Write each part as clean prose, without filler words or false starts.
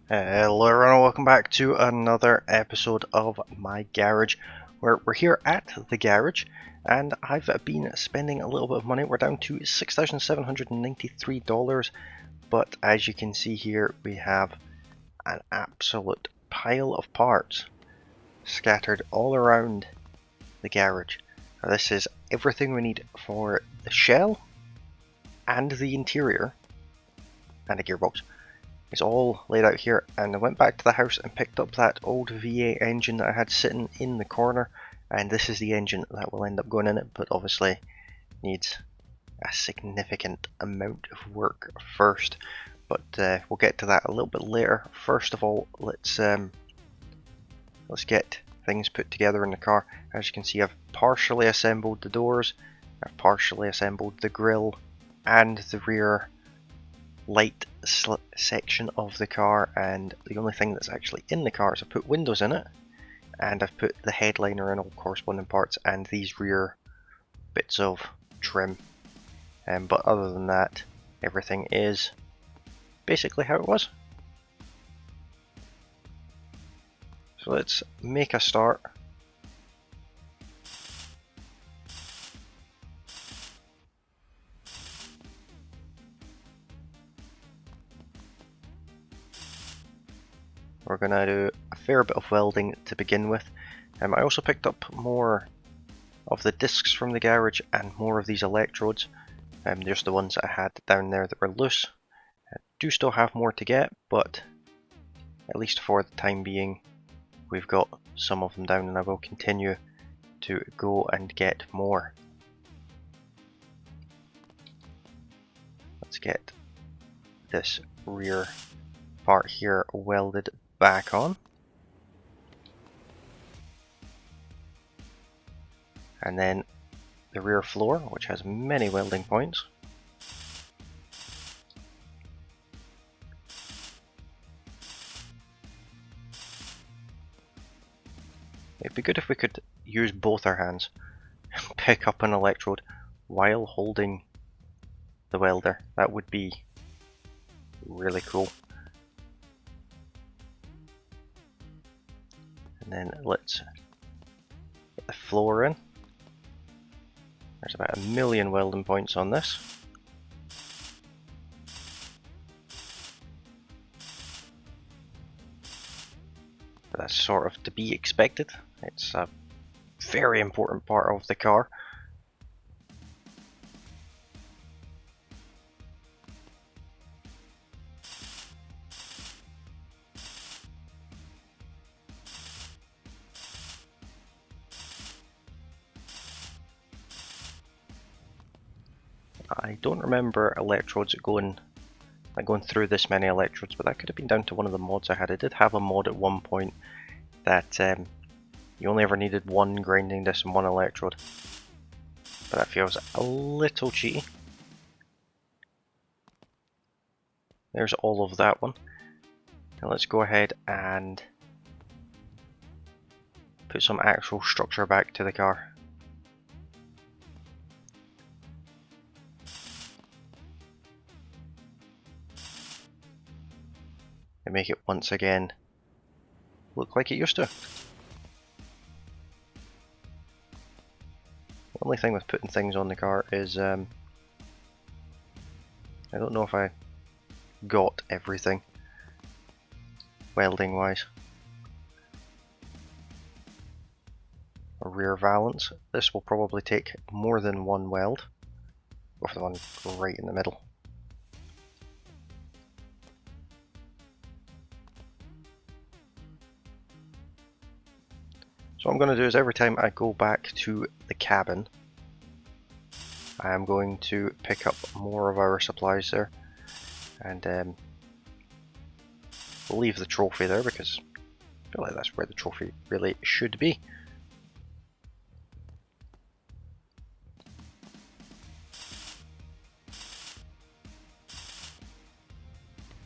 Hello everyone, and welcome back to another episode of my garage, where we're here at the garage and I've been spending a little bit of money. We're down to $6,793, but as you can see here we have an absolute pile of parts scattered all around the garage. Now, this is everything we need for the shell and the interior and a gearbox. It's all laid out here, and I went back to the house and picked up that old V8 engine that I had sitting in the corner, and this is the engine that will end up going in it, but obviously needs a significant amount of work first, but we'll get to that a little bit later. First of all, let's get things put together in the car. As you can see, I've partially assembled the doors, I've partially assembled the grille and the rear light section of the car, and the only thing that's actually in the car is I've put windows in it, and I've put the headliner in all corresponding parts and these rear bits of trim, but other than that everything is basically how it was. So let's make a start. We're going to do a fair bit of welding to begin with. I also picked up more of the discs from the garage and more of these electrodes. There's the ones that I had down there that were loose. I do still have more to get, but at least for the time being we've got some of them down, and I will continue to go and get more. Let's get this rear part here welded back on, and then the rear floor, which has many welding points. It'd be good if we could use both our hands and pick up an electrode while holding the welder. That would be really cool. And then let's get the floor in. There's about 1,000,000 welding points on this. But that's sort of to be expected. It's a very important part of the car. I don't remember electrodes going through this many electrodes, but that could have been down to one of the mods I had. I did have a mod at one point that you only ever needed one grinding disc and one electrode, but that feels a little cheaty. There's all of that one. Now let's go ahead and put some actual structure back to the car. And make it once again look like it used to. The only thing with putting things on the car is I don't know if I got everything welding wise. A rear valance. This will probably take more than one weld. Go for the one right in the middle. So what I'm going to do is every time I go back to the cabin, I am going to pick up more of our supplies there, and we'll leave the trophy there because I feel like that's where the trophy really should be.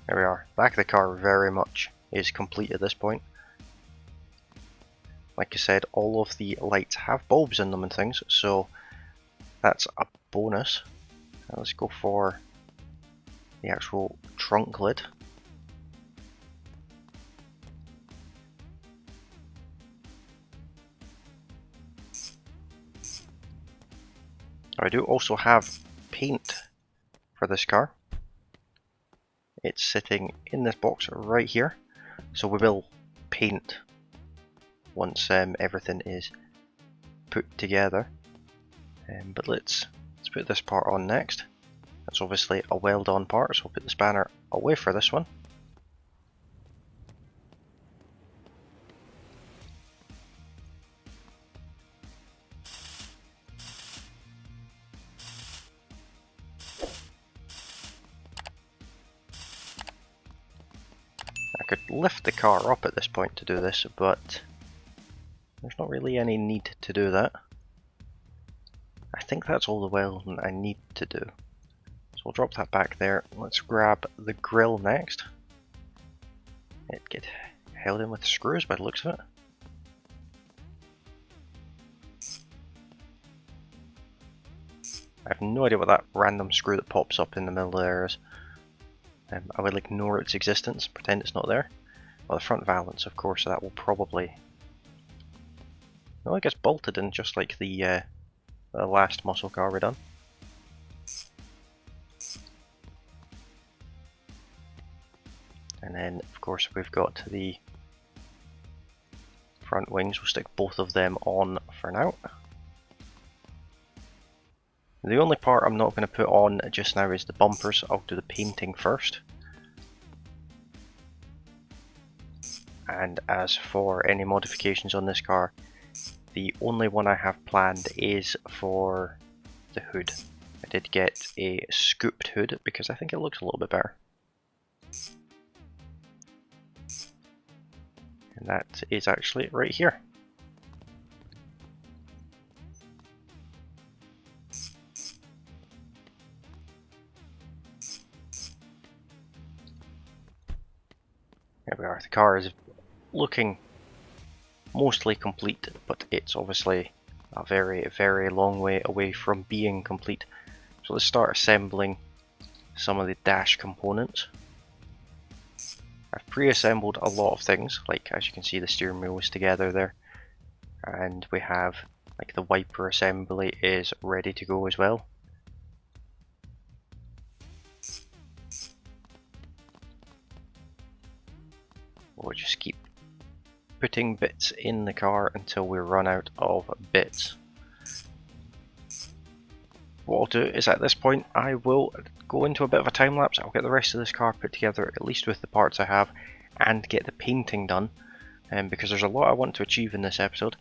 There we are. Back of the car very much is complete at this point. Like I said, all of the lights have bulbs in them and things, so that's a bonus. Now let's go for the actual trunk lid. I do also have paint for this car. It's sitting in this box right here, so we will paint once everything is put together. But let's put this part on next. That's obviously a well done part, so we'll put the spanner away for this one. I could lift the car up at this point to do this, but there's not really any need to do that. I think that's all the welding I need to do. So we'll drop that back there. Let's grab the grill next. It get held in with screws by the looks of it. I have no idea what that random screw that pops up in the middle there is. I will ignore its existence, pretend it's not there. Well, the front valance, of course, so that will probably... Well, I guess bolted in just like the last muscle car we done. And then, of course, we've got the front wings. We'll stick both of them on for now. The only part I'm not going to put on just now is the bumpers. I'll do the painting first. And as for any modifications on this car, the only one I have planned is for the hood. I did get a scooped hood because I think it looks a little bit better. And that is actually right here. There we are. The car is looking mostly complete, but it's obviously a very, very long way away from being complete. So let's start assembling some of the dash components. I've pre-assembled a lot of things, like as you can see the steering wheel is together there, and we have like the wiper assembly is ready to go as well. We'll just keep putting bits in the car until we run out of bits. What I'll do is at this point I will go into a bit of a time lapse. I'll get the rest of this car put together, at least with the parts I have, and get the painting done, because there's a lot I want to achieve in this episode.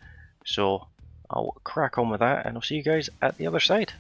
So I'll crack on with that and I'll see you guys at the other side.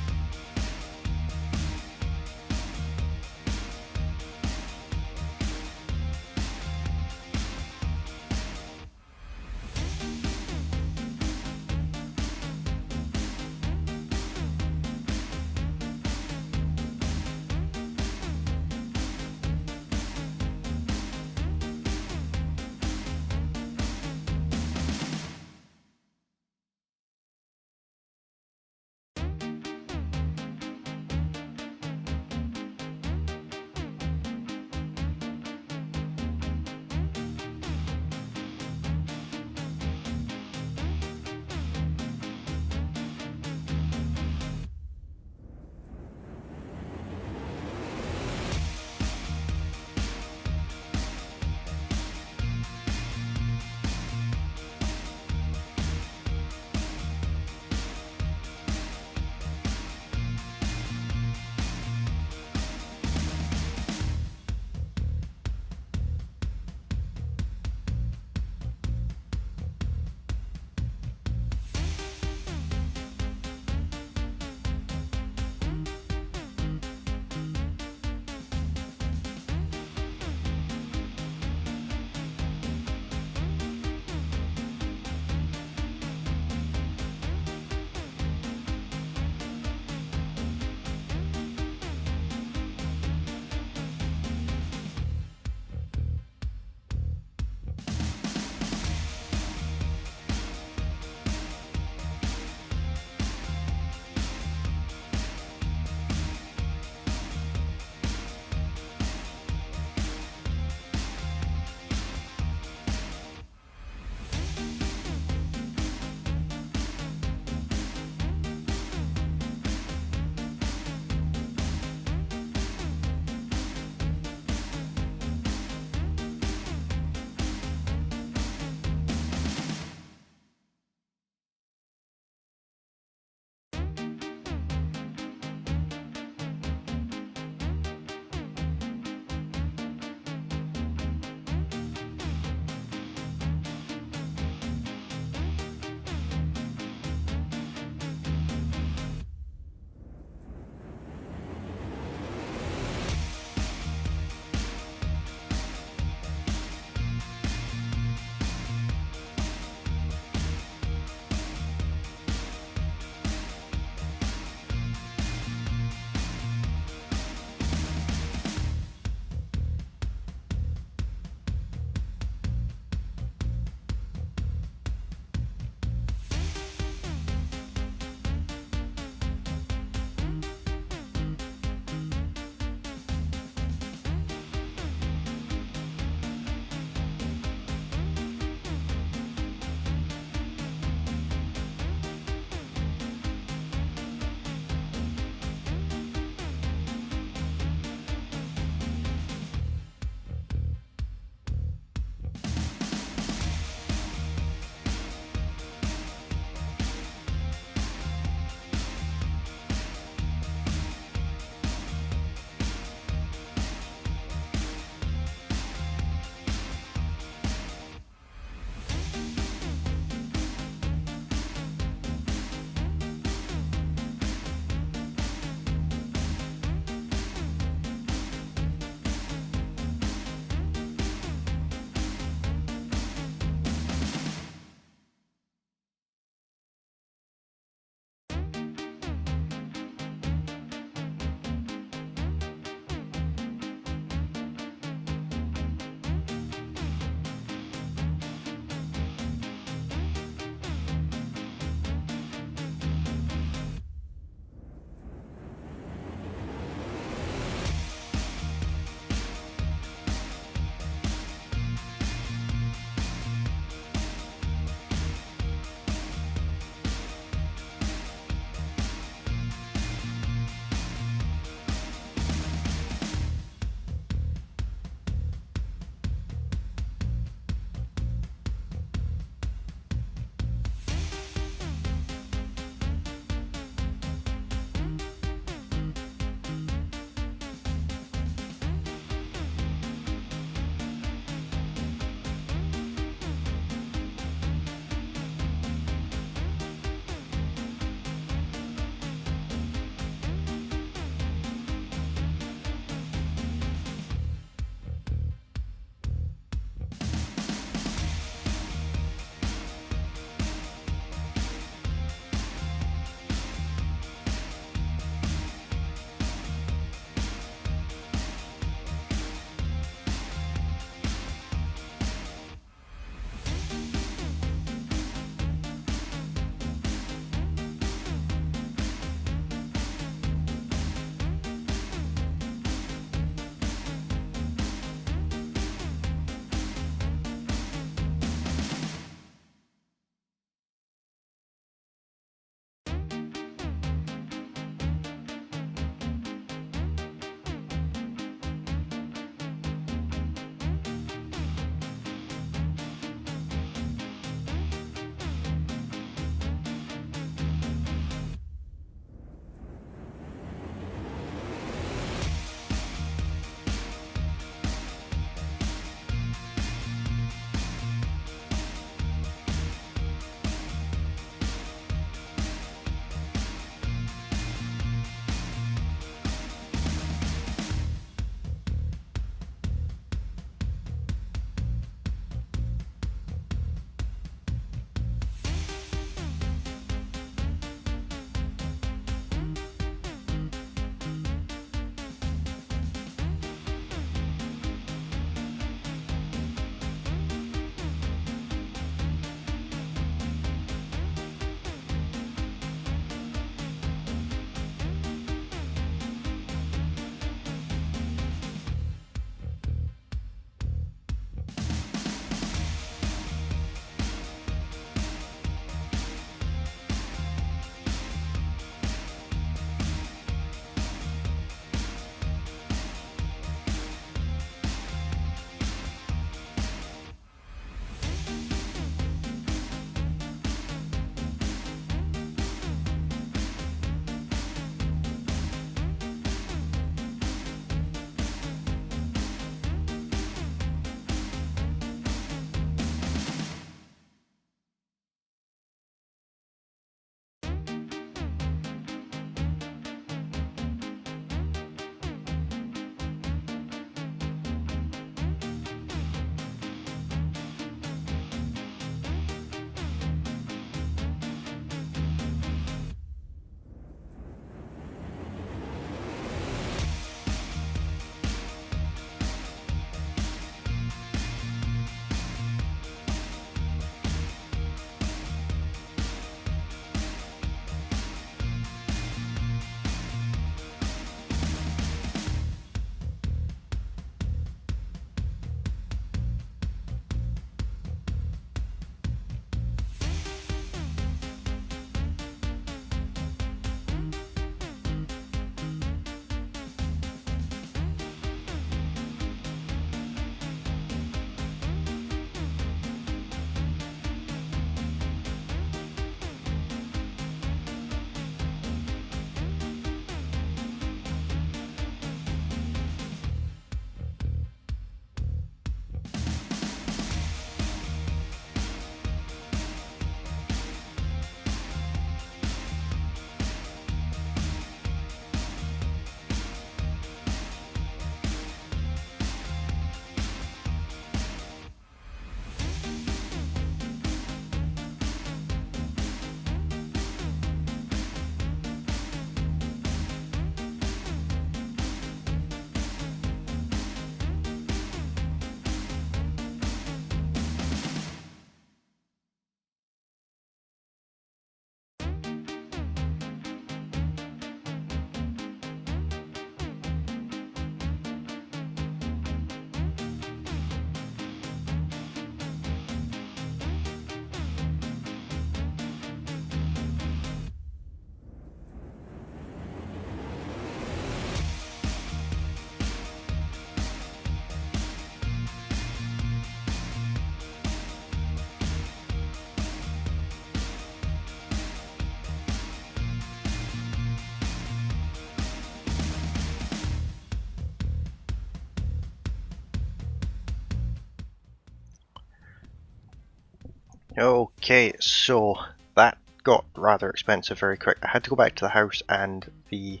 Okay, so that got rather expensive very quick. I had to go back to the house, and the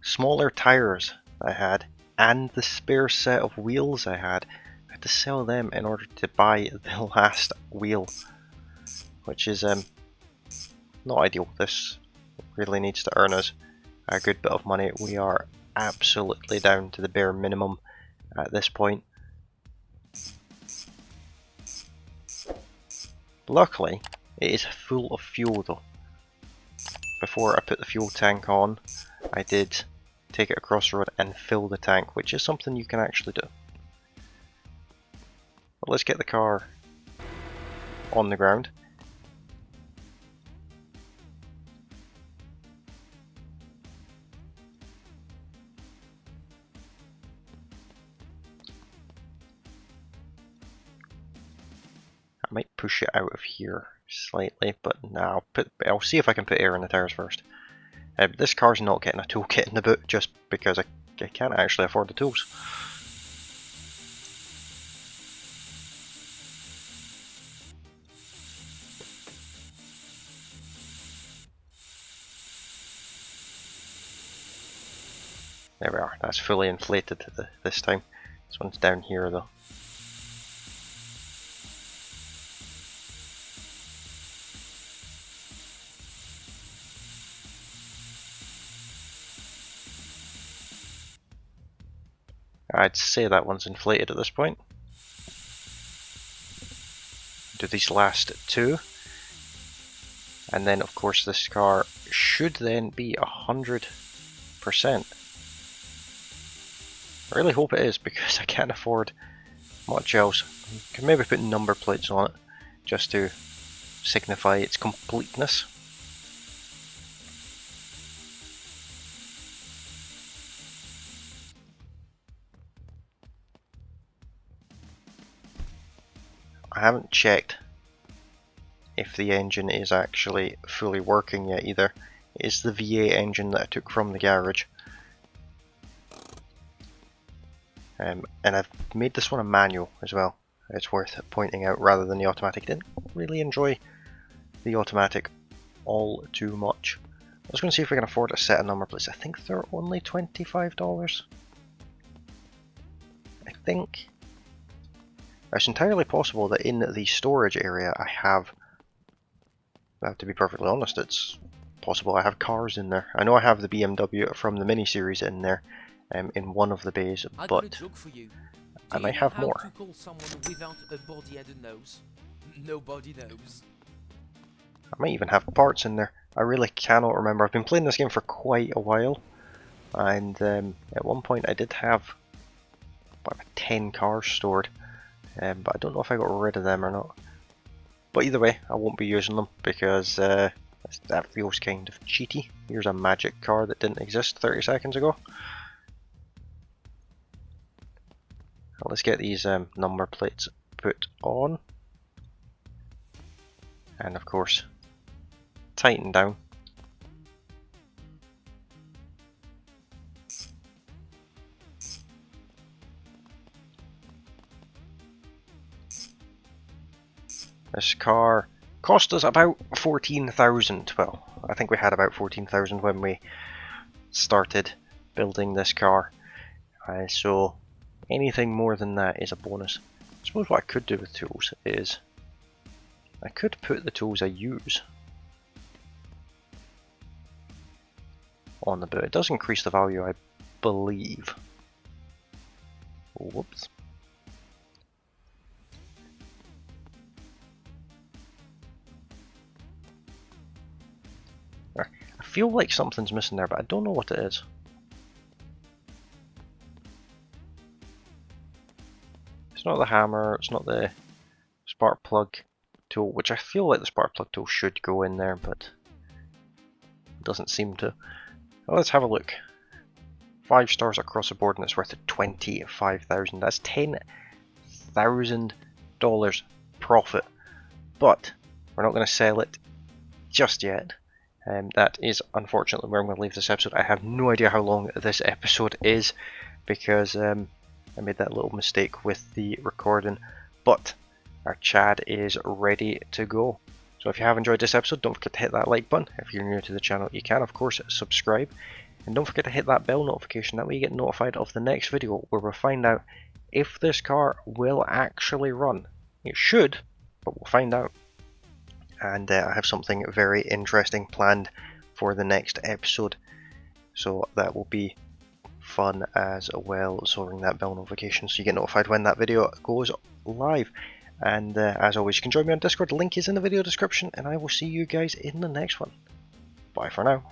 smaller tires I had and the spare set of wheels I had to sell them in order to buy the last wheel, which is not ideal. This really needs to earn us a good bit of money. We are absolutely down to the bare minimum at this point. Luckily, it is full of fuel though. Before I put the fuel tank on, I did take it across the road and fill the tank, which is something you can actually do. But let's get the car on the ground. I might push it out of here slightly, but now I'll see if I can put air in the tires first. This car's not getting a toolkit in the boot just because I can't actually afford the tools. There we are, that's fully inflated this time. This one's down here though. I'd say that one's inflated at this point. Do these last two. And then of course this car should then be 100%. I really hope it is, because I can't afford much else. I can maybe put number plates on it just to signify its completeness. I haven't checked if the engine is actually fully working yet either. It is the V8 engine that I took from the garage. And I've made this one a manual as well. It's worth pointing out, rather than the automatic. I didn't really enjoy the automatic all too much. I was going to see if we can afford a set of number plates. I think they're only $25. I think it's entirely possible that in the storage area I have to be perfectly honest, it's possible I have cars in there. I know I have the BMW from the mini-series in there, in one of the bays, but I might have more. To call someone without a body and a nose? Nobody knows. I might even have parts in there. I really cannot remember. I've been playing this game for quite a while, and at one point I did have about 10 cars stored, but I don't know if I got rid of them or not. But either way, I won't be using them because that feels kind of cheaty. Here's a magic car that didn't exist 30 seconds ago. Let's get these number plates put on, and of course tighten down. This car cost us about 14,000. Well, I think we had about 14,000 when we started building this car, so anything more than that is a bonus. I suppose what I could do with tools is I could put the tools I use on the boot. It does increase the value, I believe. Whoops. I feel like something's missing there, but I don't know what it is. It's not the hammer, it's not the spark plug tool, which I feel like the spark plug tool should go in there, but it doesn't seem to. Well, let's have a look. 5 stars across the board, and it's worth 25,000. That's $10,000 profit, but we're not going to sell it just yet. That is unfortunately where I'm going to leave this episode. I have no idea how long this episode is, because I made that little mistake with the recording, but our Chad is ready to go. So if you have enjoyed this episode, don't forget to hit that like button. If you're new to the channel, you can of course subscribe. And don't forget to hit that bell notification, that way you get notified of the next video where we'll find out if this car will actually run. It should, but we'll find out. And I have something very interesting planned for the next episode, so that will be fun as well. So ring that bell notification so you get notified when that video goes live. And as always, you can join me on Discord, the link is in the video description, and I will see you guys in the next one. Bye for now.